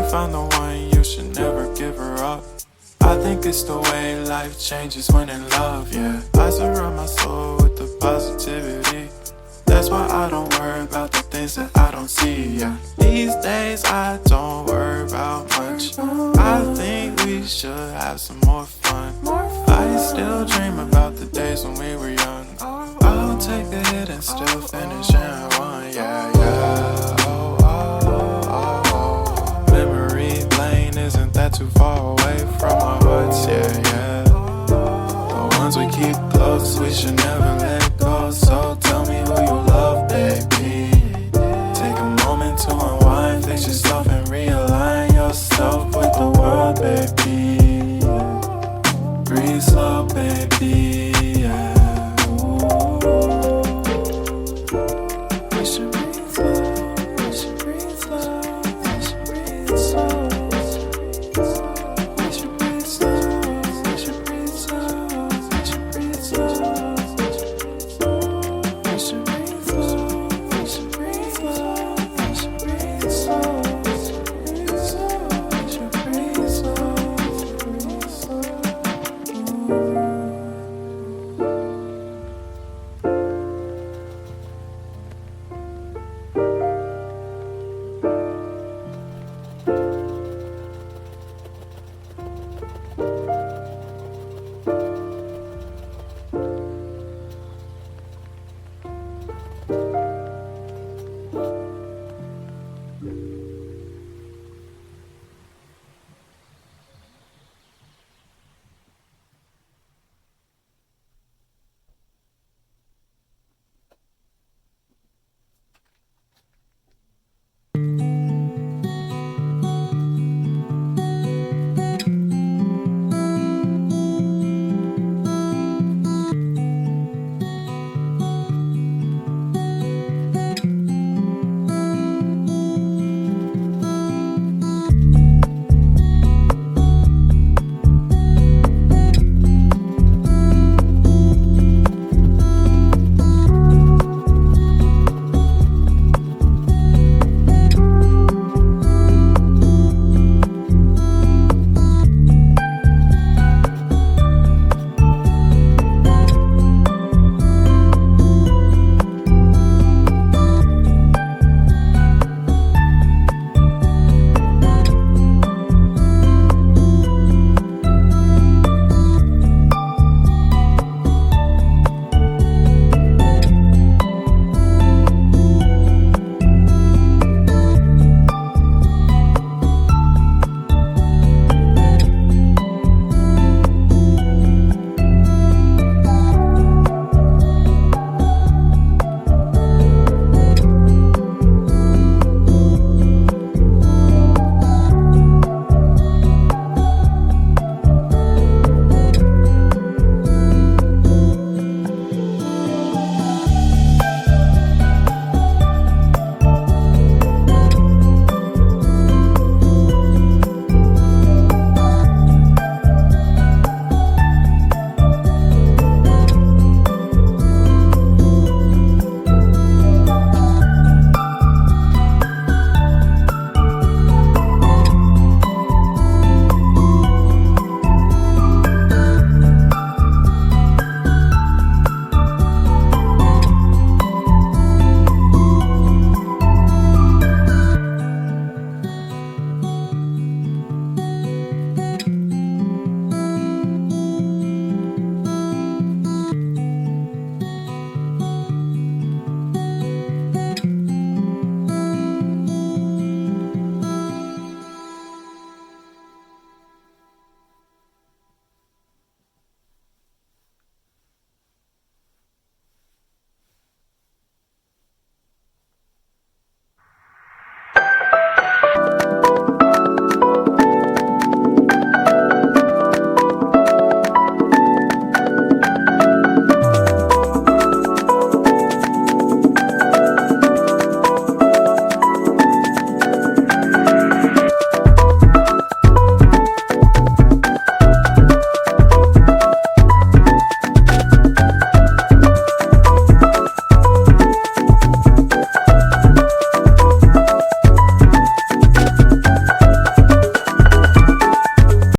found the one, you should never give her up. I think it's the way life changes when in love, yeah. I surround my soul with the positivity. That's why I don't worry about the things that I don't see, yeah. These days I don't worry about much. I think we should have some more fun. I still dream about the days when we were young. I'll take a hit and still finish in one, yeah, yeah. Oh, oh, oh, oh. Memory lane isn't that too far away from our hearts, yeah, yeah. The ones we keep close, we should never let go. So tell me who you love, baby. Take a moment to unwind, fix yourself and realign yourself with the world, baby. Breathe slow, baby.